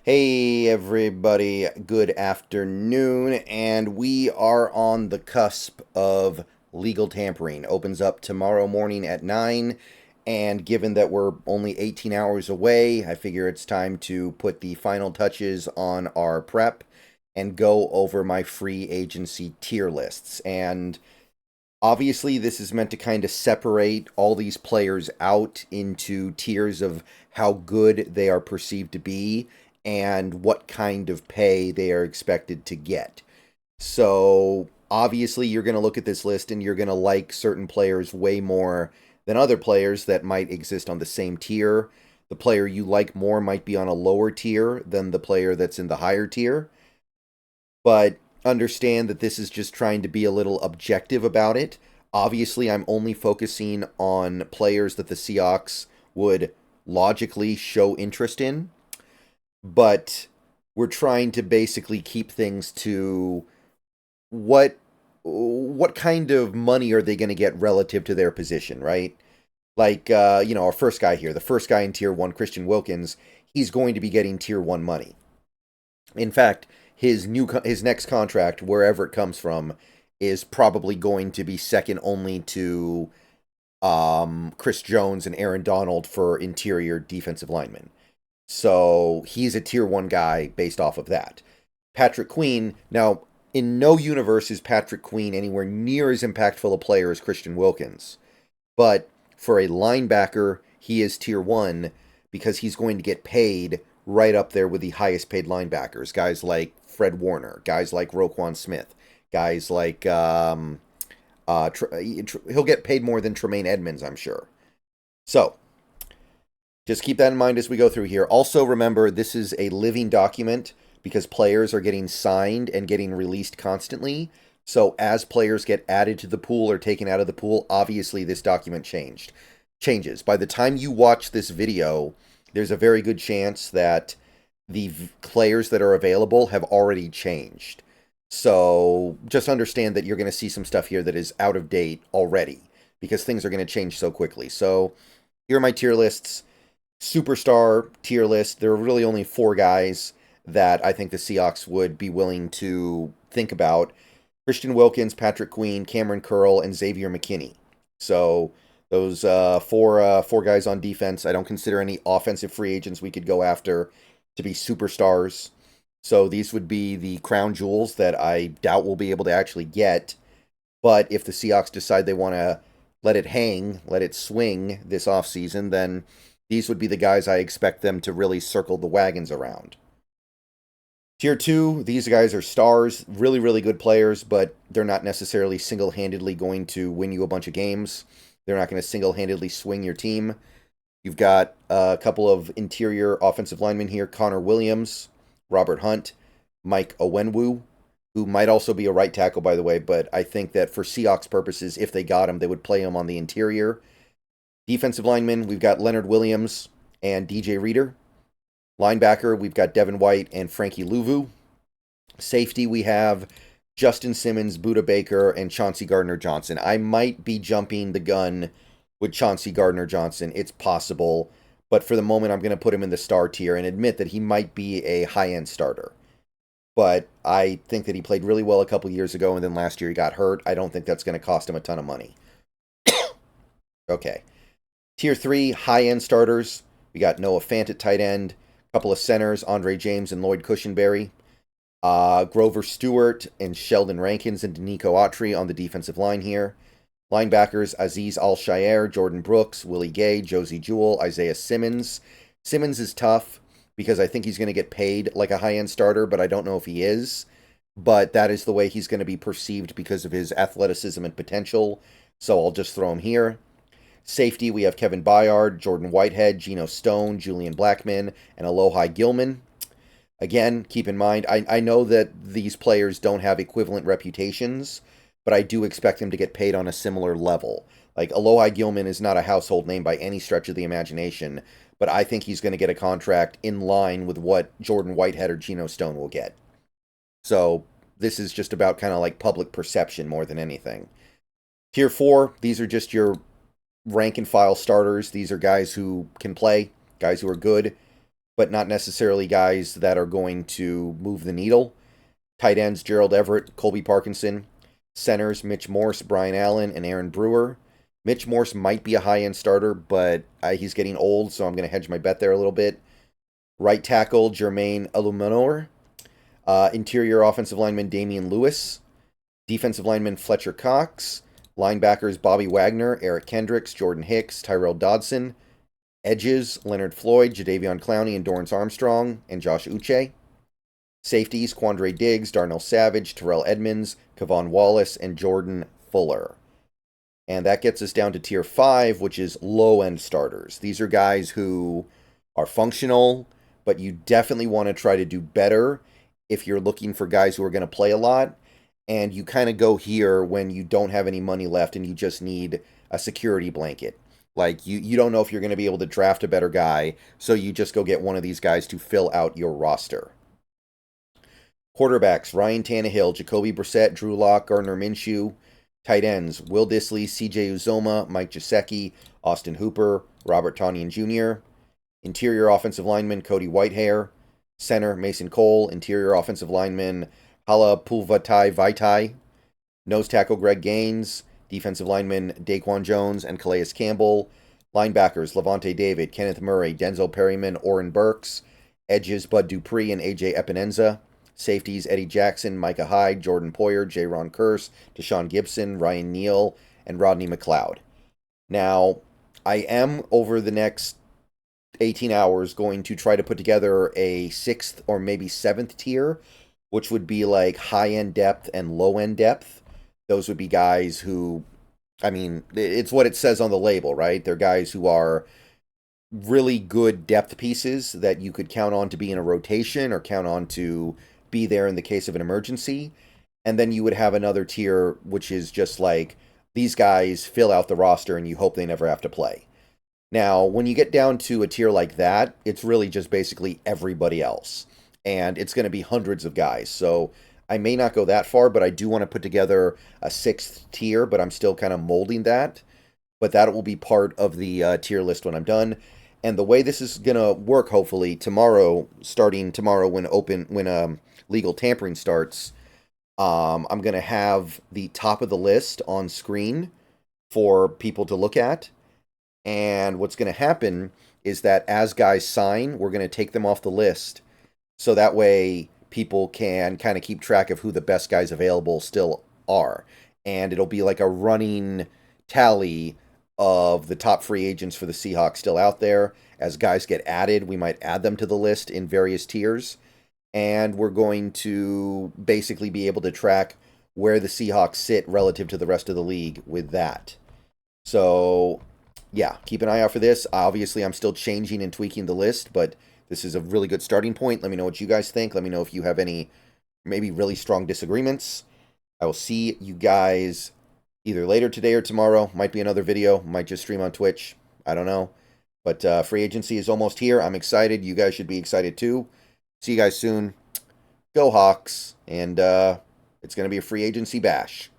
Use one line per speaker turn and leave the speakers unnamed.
Hey everybody, good afternoon, and we are on the cusp of legal tampering. Opens up tomorrow morning at 9, and given that we're only 18 hours away, I figure it's time to put the final touches on our prep and go over my free agency tier lists. And obviously, this is meant to kind of separate all these players out into tiers of how good they are perceived to be and what kind of pay they are expected to get. So, obviously, you're going to look at this list and you're going to like certain players way more than other players that might exist on the same tier. The player you like more might be on a lower tier than the player that's in the higher tier. But understand that this is just trying to be a little objective about it. Obviously, I'm only focusing on players that the Seahawks would logically show interest in, but we're trying to basically keep things to what what kind of money are they going to get relative to their position, right? Like our first guy here, the first guy in tier 1, Christian Wilkins, he's going to be getting tier 1 money. In fact, his next contract, wherever it comes from, is probably going to be second only to Chris Jones and Aaron Donald for interior defensive linemen. So he's a tier 1 guy based off of that. Patrick Queen, now, in no universe is Patrick Queen anywhere near as impactful a player as Christian Wilkins. But for a linebacker, he is tier 1 because he's going to get paid right up there with the highest paid linebackers. Guys like Fred Warner, guys like Roquan Smith, guys like he'll get paid more than Tremaine Edmonds, I'm sure. So just keep that in mind as we go through here. Also, remember, this is a living document because players are getting signed and getting released constantly. So as players get added to the pool or taken out of the pool, obviously this document changes. By the time you watch this video, there's a very good chance that the players that are available have already changed. So just understand that you're going to see some stuff here that is out of date already because things are going to change so quickly. So here are my tier lists. Superstar tier list. There are really only 4 guys that I think the Seahawks would be willing to think about. Christian Wilkins, Patrick Queen, Cameron Curl, and Xavier McKinney. So those four guys on defense. I don't consider any offensive free agents we could go after to be superstars. So these would be the crown jewels that I doubt we'll be able to actually get. But if the Seahawks decide they want to let it hang, let it swing this offseason, then these would be the guys I expect them to really circle the wagons around. Tier 2, these guys are stars, really, really good players, but they're not necessarily single-handedly going to win you a bunch of games. They're not going to single-handedly swing your team. You've got a couple of interior offensive linemen here, Connor Williams, Robert Hunt, Mike Owenwu, who might also be a right tackle, by the way, but I think that for Seahawks purposes, if they got him, they would play him on the interior. Defensive linemen, we've got Leonard Williams and DJ Reader. Linebacker, we've got Devin White and Frankie Louvu. Safety, we have Justin Simmons, Buda Baker, and Chauncey Gardner-Johnson. I might be jumping the gun with Chauncey Gardner-Johnson. It's possible. But for the moment, I'm going to put him in the star tier and admit that he might be a high-end starter. But I think that he played really well a couple years ago, and then last year he got hurt. I don't think that's going to cost him a ton of money. Okay. Tier 3, high-end starters. We got Noah Fant at tight end. Couple of centers, Andre James and Lloyd Cushenberry. Grover Stewart and Sheldon Rankins and Danico Autry on the defensive line here. Linebackers, Aziz Al-Shaair, Jordan Brooks, Willie Gay, Josie Jewell, Isaiah Simmons. Simmons is tough because I think he's going to get paid like a high-end starter, but I don't know if he is. But that is the way he's going to be perceived because of his athleticism and potential, so I'll just throw him here. Safety, we have Kevin Byard, Jordan Whitehead, Geno Stone, Julian Blackman, and Alohi Gilman. Again, keep in mind, I know that these players don't have equivalent reputations, but I do expect them to get paid on a similar level. Like, Alohi Gilman is not a household name by any stretch of the imagination, but I think he's going to get a contract in line with what Jordan Whitehead or Geno Stone will get. So this is just about kind of like public perception more than anything. Tier 4, these are just your rank and file starters. These are guys who can play, guys who are good. but not necessarily guys that are going to move the needle. Tight ends, Gerald Everett, Colby Parkinson. Centers, Mitch Morse, Brian Allen, and Aaron Brewer. Mitch Morse might be a high-end starter, but he's getting old, so I'm going to hedge my bet there a little bit. Right tackle, Jermaine Aluminor. Interior offensive lineman, Damian Lewis. Defensive lineman, Fletcher Cox. Linebackers, Bobby Wagner, Eric Kendricks, Jordan Hicks, Tyrell Dodson. Edges, Leonard Floyd, Jadeveon Clowney, and Dorrance Armstrong, and Josh Uche. Safeties, Quandre Diggs, Darnell Savage, Terrell Edmonds, Kevon Wallace, and Jordan Fuller. And that gets us down to Tier 5, which is low-end starters. These are guys who are functional, but you definitely want to try to do better if you're looking for guys who are going to play a lot. And you kind of go here when you don't have any money left and you just need a security blanket. Like, you don't know if you're going to be able to draft a better guy, so you just go get one of these guys to fill out your roster. Quarterbacks, Ryan Tannehill, Jacoby Brissett, Drew Lock, Gardner Minshew. Tight ends, Will Dissly, CJ Uzoma, Mike Gesicki, Austin Hooper, Robert Tonyan Jr. Interior offensive lineman, Cody Whitehair. Center, Mason Cole. Interior offensive lineman, Hala Pulvatai Vaitai. Nose tackle, Greg Gaines. Defensive lineman, Daquan Jones and Calais Campbell. Linebackers, Levante David, Kenneth Murray, Denzel Perryman, Oren Burks. Edges, Bud Dupree and AJ Epinenza. Safeties, Eddie Jackson, Micah Hyde, Jordan Poyer, J-Ron Kearse, Deshaun Gibson, Ryan Neal, and Rodney McLeod. Now, I am, over the next 18 hours, going to try to put together a 6th or maybe 7th tier, which would be like high-end depth and low-end depth. Those would be guys who, I mean, it's what it says on the label, right? They're guys who are really good depth pieces that you could count on to be in a rotation or count on to be there in the case of an emergency. And then you would have another tier, which is just like, these guys fill out the roster and you hope they never have to play. Now, when you get down to a tier like that, it's really just basically everybody else. And it's going to be hundreds of guys. So I may not go that far, but I do want to put together a 6th tier, but I'm still kind of molding that. But that will be part of the tier list when I'm done. And the way this is going to work, hopefully, tomorrow, starting tomorrow when legal tampering starts, I'm going to have the top of the list on screen for people to look at. And what's going to happen is that as guys sign, we're going to take them off the list. So that way people can kind of keep track of who the best guys available still are. And it'll be like a running tally of the top free agents for the Seahawks still out there. As guys get added, we might add them to the list in various tiers. And we're going to basically be able to track where the Seahawks sit relative to the rest of the league with that. So, yeah, keep an eye out for this. Obviously, I'm still changing and tweaking the list, but this is a really good starting point. Let me know what you guys think. Let me know if you have any maybe really strong disagreements. I will see you guys either later today or tomorrow. Might be another video. Might just stream on Twitch. I don't know. But free agency is almost here. I'm excited. You guys should be excited too. See you guys soon. Go Hawks. And it's going to be a free agency bash.